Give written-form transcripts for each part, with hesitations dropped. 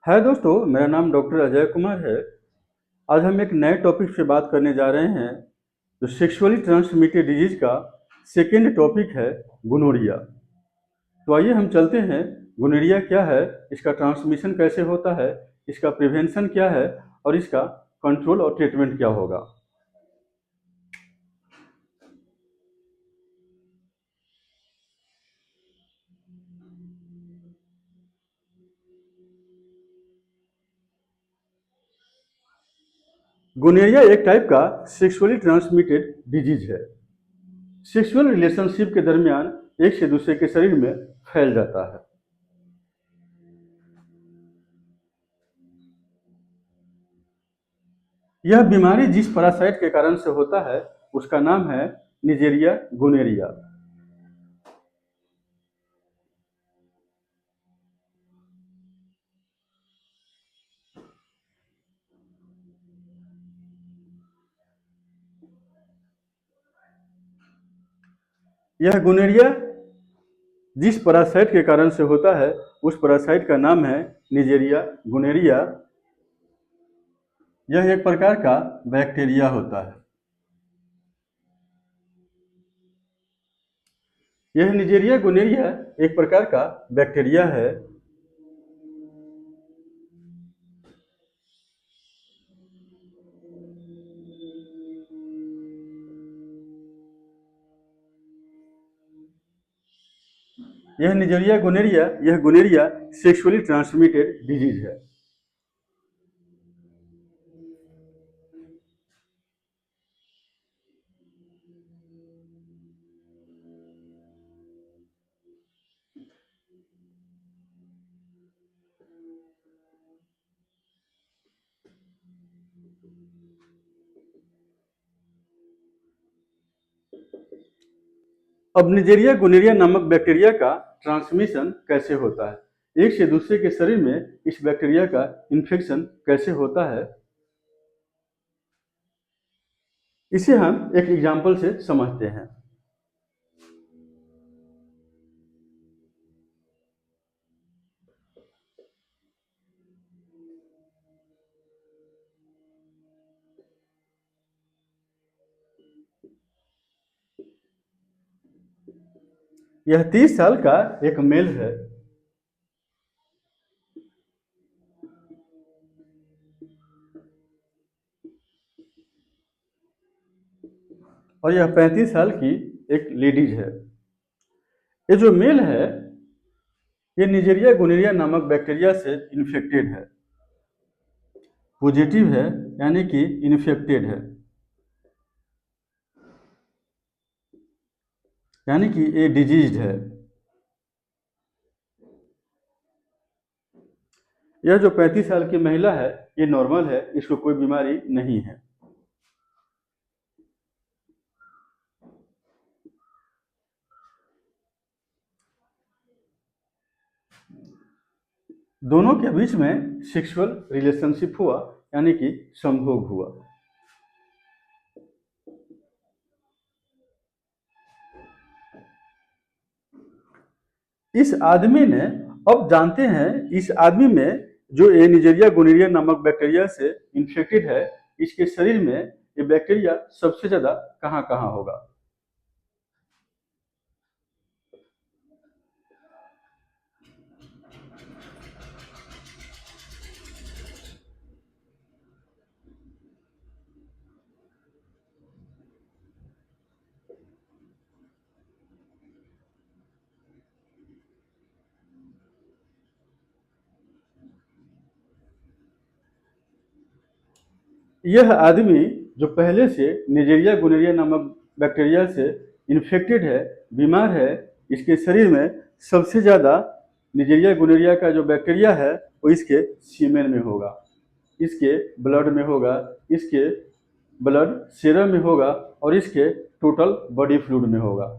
हाय दोस्तों, मेरा नाम डॉक्टर अजय कुमार है। आज हम एक नए टॉपिक से बात करने जा रहे हैं जो सेक्सुअली ट्रांसमिटेड डिजीज का सेकेंड टॉपिक है, गोनोरिया। तो आइए हम चलते हैं। गोनोरिया क्या है, इसका ट्रांसमिशन कैसे होता है, इसका प्रिवेंशन क्या है और इसका कंट्रोल और ट्रीटमेंट क्या होगा। गोनोरिया एक टाइप का सेक्सुअली ट्रांसमिटेड डिजीज है। सेक्सुअल रिलेशनशिप के दरमियान एक से दूसरे के शरीर में फैल जाता है। यह बीमारी जिस पैरासाइट के कारण से होता है उसका नाम है निजेरिया गोनेरिया। यह गोनेरिया जिस पैरासाइट के कारण से होता है उस पैरासाइट का नाम है निजेरिया गोनेरिया। यह एक प्रकार का बैक्टीरिया होता है। यह निजेरिया गोनेरिया एक प्रकार का बैक्टीरिया है। यह गोनेरिया सेक्सुअली ट्रांसमिटेड डिजीज है। अब निजेरिया गोनेरिया नामक बैक्टीरिया का ट्रांसमिशन कैसे होता है, एक से दूसरे के शरीर में इस बैक्टीरिया का इन्फेक्शन कैसे होता है, इसे हम एक एग्जाम्पल से समझते हैं। यह 30 साल का एक मेल है। और यह 35 साल की एक लेडीज है। ये जो मेल है ये निजेरिया गोनेरिया नामक बैक्टीरिया से इन्फेक्टेड है, पॉजिटिव है, यानी कि इन्फेक्टेड है, यानी कि ये डिजीज्ड है। यह जो 35 साल की महिला है ये नॉर्मल है, इसको कोई बीमारी नहीं है। दोनों के बीच में सेक्सुअल रिलेशनशिप हुआ, यानी कि संभोग हुआ। इस आदमी ने, अब जानते हैं इस आदमी में जो ये निजेरिया गोनेरिया नामक बैक्टीरिया से इन्फेक्टेड है, इसके शरीर में ये बैक्टीरिया सबसे ज्यादा कहाँ कहाँ होगा। यह आदमी जो पहले से निजेरिया गोनेरिया नामक बैक्टीरिया से इन्फेक्टेड है, बीमार है, इसके शरीर में सबसे ज़्यादा निजेरिया गोनेरिया का जो बैक्टीरिया है वो इसके सीमेन में होगा, इसके ब्लड में होगा, इसके ब्लड सीरम में होगा और इसके टोटल बॉडी फ्लूइड में होगा।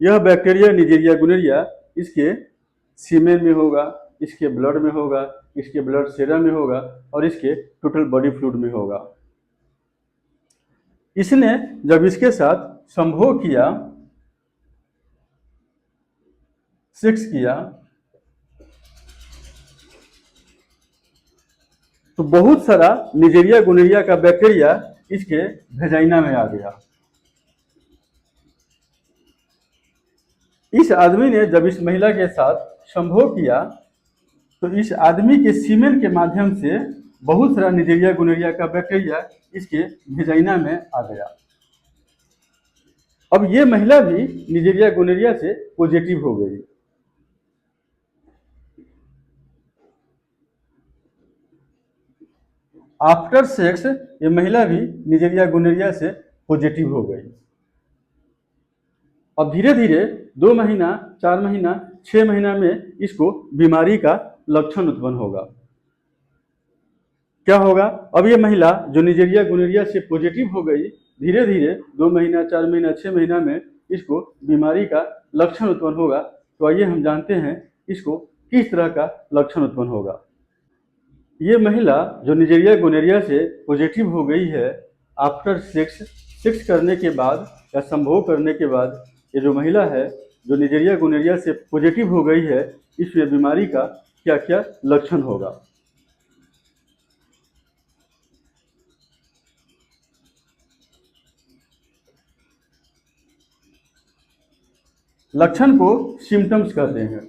यह बैक्टीरिया निजेरिया गोनेरिया इसके सीमेन में होगा, इसके ब्लड में होगा, इसके ब्लड सीरम में होगा और इसके टोटल बॉडी फ्लूइड में होगा। इसने जब इसके साथ संभोग किया, सेक्स किया, तो बहुत सारा निजेरिया गोनेरिया का बैक्टीरिया इसके वेजाइना में आ गया। इस आदमी ने जब इस महिला के साथ संभोग किया तो इस आदमी के सीमेन के माध्यम से बहुत सारा निजेरिया गोनेरिया का बैक्टीरिया इसके वेजाइना में आ गया। अब ये महिला भी निजेरिया गोनेरिया से पॉजिटिव हो गई। आफ्टर सेक्स ये महिला भी निजेरिया गोनेरिया से पॉजिटिव हो गई। अब धीरे धीरे 2 महीना, 4 महीना, 6 महीना में इसको बीमारी का लक्षण उत्पन्न होगा। क्या होगा? अब ये महिला जो निजेरिया गोनेरिया से पॉजिटिव हो गई, धीरे धीरे 2 महीना, 4 महीना, 6 महीना में इसको बीमारी का लक्षण उत्पन्न होगा। तो आइए हम जानते हैं इसको किस तरह का लक्षण उत्पन्न होगा। ये महिला जो निजेरिया गोनेरिया से पॉजिटिव हो गई है, आफ्टर सेक्स करने के बाद या संभोग करने के बाद ये जो महिला है जो निजेरिया गोनेरिया से पॉजिटिव हो गई है, इसमें बीमारी का क्या क्या लक्षण होगा। लक्षण को सिम्टम्स कहते हैं।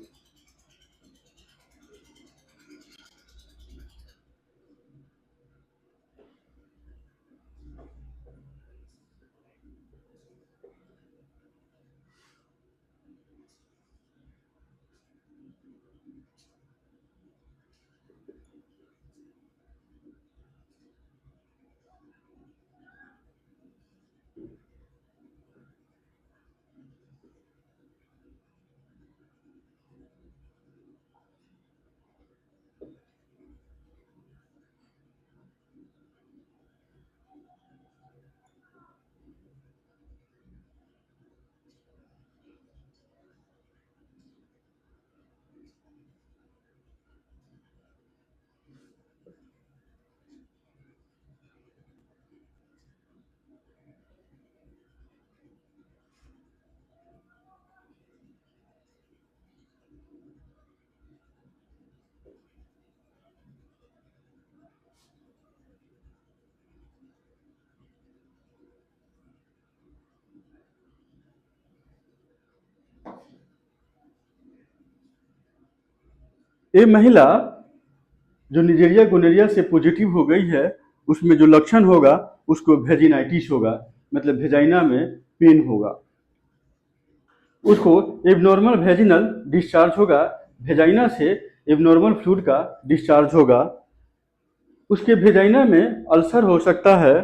ये महिला जो निजेरिया गोनेरिया से पॉजिटिव हो गई है, उसमें जो लक्षण होगा उसको वेजिनाइटिस होगा, मतलब वेजाइना में पेन होगा। उसको एबनॉर्मल वेजिनल डिस्चार्ज होगा, वेजाइना से एबनॉर्मल फ्लूइड का डिस्चार्ज होगा। उसके वेजाइना में अल्सर हो सकता है।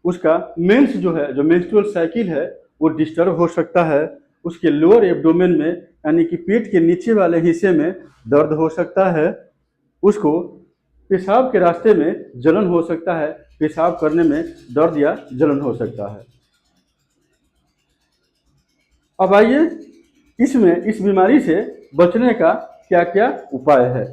उसका मेंस जो है, जो मेंस्ट्रुअल साइकिल है, वो डिस्टर्ब हो सकता है। उसके लोअर एब्डोमेन में यानी कि पेट के नीचे वाले हिस्से में दर्द हो सकता है। उसको पेशाब के रास्ते में जलन हो सकता है, पेशाब करने में दर्द या जलन हो सकता है। अब आइए इसमें इस बीमारी से बचने का क्या क्या उपाय है।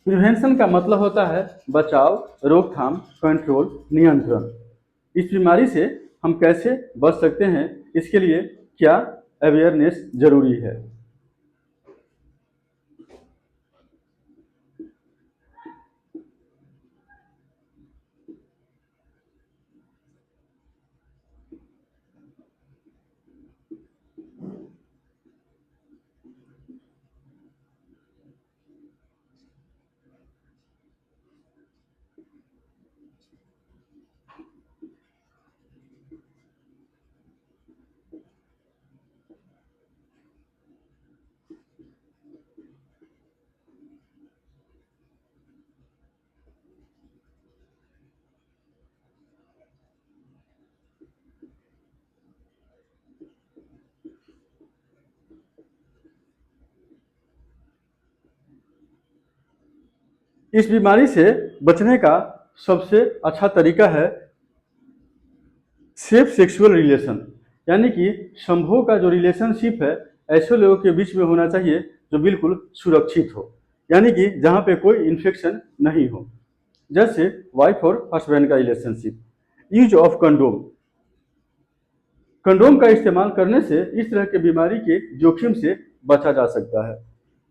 प्रिवेंशन का मतलब होता है बचाव, रोकथाम, कंट्रोल, नियंत्रण। इस बीमारी से हम कैसे बच सकते हैं, इसके लिए क्या अवेयरनेस जरूरी है। इस बीमारी से बचने का सबसे अच्छा तरीका है सेफ सेक्सुअल रिलेशन, यानी कि संभोग का जो रिलेशनशिप है ऐसे लोगों के बीच में होना चाहिए जो बिल्कुल सुरक्षित हो, यानी कि जहाँ पे कोई इन्फेक्शन नहीं हो। जैसे वाइफ और हस्बैंड का relationship, use of condom. Condom का इस्तेमाल करने से इस तरह की बीमारी के जोखिम से बचा जा सकता है।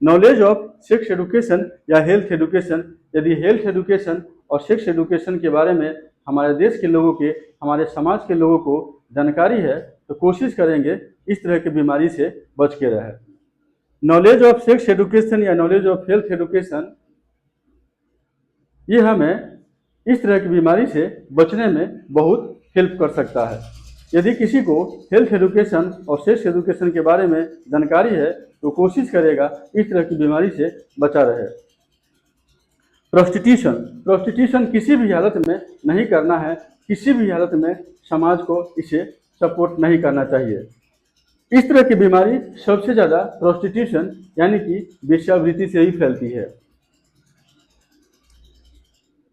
नॉलेज ऑफ सेक्स एडुकेशन या हेल्थ एडुकेशन, यदि हेल्थ एडुकेशन और सेक्स एडुकेशन के बारे में हमारे देश के लोगों के, हमारे समाज के लोगों को जानकारी है तो कोशिश करेंगे इस तरह की बीमारी से बच के रहे। नॉलेज ऑफ सेक्स एडुकेशन या नॉलेज ऑफ हेल्थ एडुकेशन ये हमें इस तरह की बीमारी से बचने में बहुत हेल्प कर सकता है। यदि किसी को हेल्थ एडुकेशन और सेक्स एडुकेशन के बारे में जानकारी है तो कोशिश करेगा इस तरह की बीमारी से बचा रहे। प्रोस्टिट्यूशन, प्रोस्टिट्यूशन किसी भी हालत में नहीं करना है, किसी भी हालत में समाज को इसे सपोर्ट नहीं करना चाहिए। इस तरह की बीमारी सबसे ज़्यादा प्रोस्टिट्यूशन यानी कि वेश्यावृत्ति से ही फैलती है।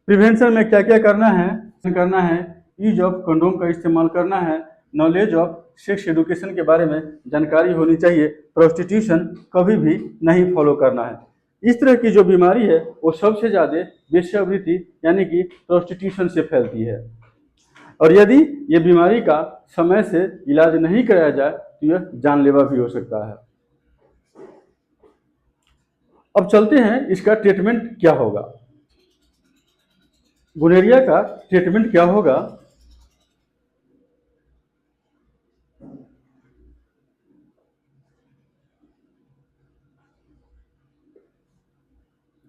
प्रिवेंशन में क्या क्या करना है यूज ऑफ कंडोम का इस्तेमाल करना है, नॉलेज ऑफ सेक्स एडुकेशन के बारे में जानकारी होनी चाहिए, प्रोस्टिट्यूशन कभी भी नहीं फॉलो करना है। इस तरह की जो बीमारी है वो सबसे ज़्यादा वेश्यावृत्ति यानी कि प्रोस्टिट्यूशन से फैलती है और यदि ये बीमारी का समय से इलाज नहीं कराया जाए तो यह जानलेवा भी हो सकता है। अब चलते हैं इसका ट्रीटमेंट क्या होगा। गुलेरिया का ट्रीटमेंट क्या होगा।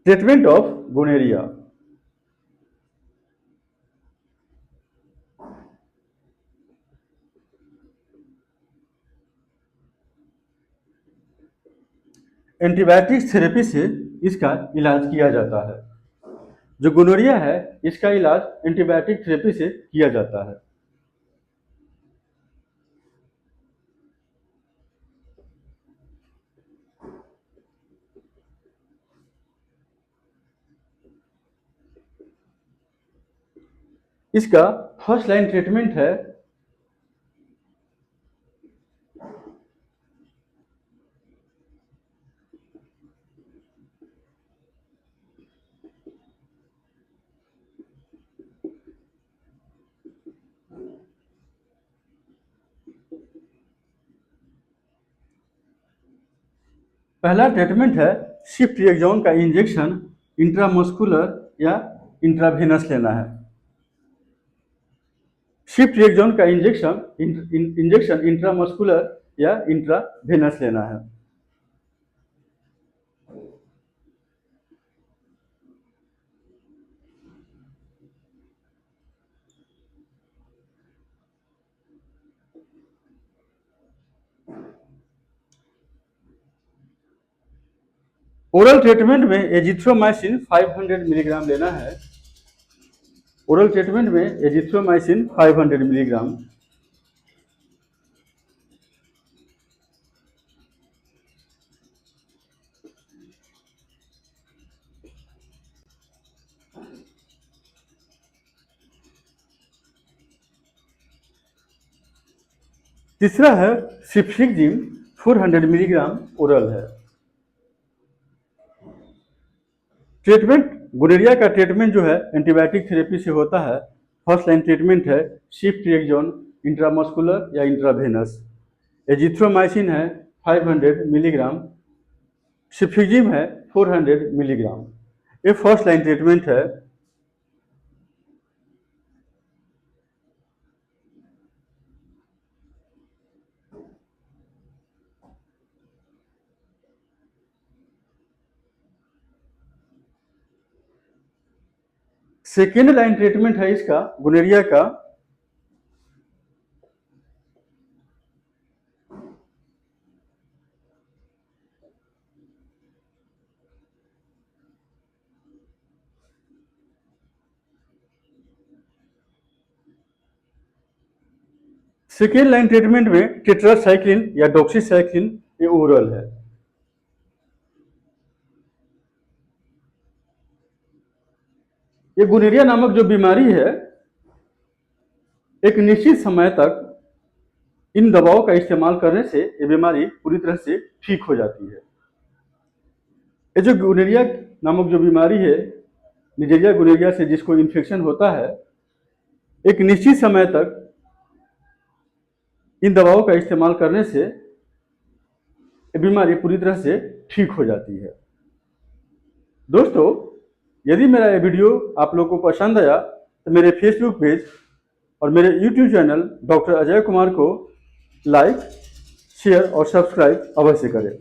Treatment of gonorrhoea, antibiotic therapy से इसका इलाज किया जाता है। जो गोनोरिया है इसका इलाज एंटीबायोटिक थेरेपी से किया जाता है। इसका फर्स्ट लाइन ट्रीटमेंट है पहला ट्रीटमेंट है सिफ्ट्रिएक्सोन का इंजेक्शन इंट्रामस्कुलर या इंट्रावेनस लेना है। सिफ्ट्रिएक्सोन का इंजेक्शन इंट्रामस्कुलर या इंट्रावेनस लेना है। ओरल ट्रीटमेंट में एजिथ्रोमाइसिन 500 मिलीग्राम लेना है। ओरल ट्रीटमेंट में एजिथ्रोमाइसिन 500 मिलीग्राम। तीसरा है सिफ्ट्रिक्जिम 400 मिलीग्राम ओरल है। ट्रीटमेंट गोनेरिया का ट्रीटमेंट जो है एंटीबायोटिक थेरेपी से होता है। फर्स्ट लाइन ट्रीटमेंट है सिफ्ट्रिएक्सोन इंट्रामस्कुलर या इंट्रावेनस। एजिथ्रोमाइसिन है 500 मिलीग्राम। सिफ्ट्रिक्जिम है 400 मिलीग्राम। ये फर्स्ट लाइन ट्रीटमेंट है। सेकेंड लाइन ट्रीटमेंट है इसका गोनेरिया का सेकेंड लाइन ट्रीटमेंट में टेट्रासाइक्लिन या डॉक्सीसाइक्लिन ये ओरल है। ये गोनेरिया नामक जो बीमारी है एक निश्चित समय तक इन दवाओं का इस्तेमाल करने से ये बीमारी पूरी तरह से ठीक हो जाती है। ये जो गोनेरिया नामक जो बीमारी है, निजेरिया गोनेरिया से जिसको इन्फेक्शन होता है, एक निश्चित समय तक इन दवाओं का इस्तेमाल करने से ये बीमारी पूरी तरह से ठीक हो जाती है। दोस्तों, यदि मेरा ये वीडियो आप लोगों को पसंद आया तो मेरे फेसबुक पेज और मेरे YouTube channel doctor Ajay Kumar को लाइक, शेयर और सब्सक्राइब अवश्य करें।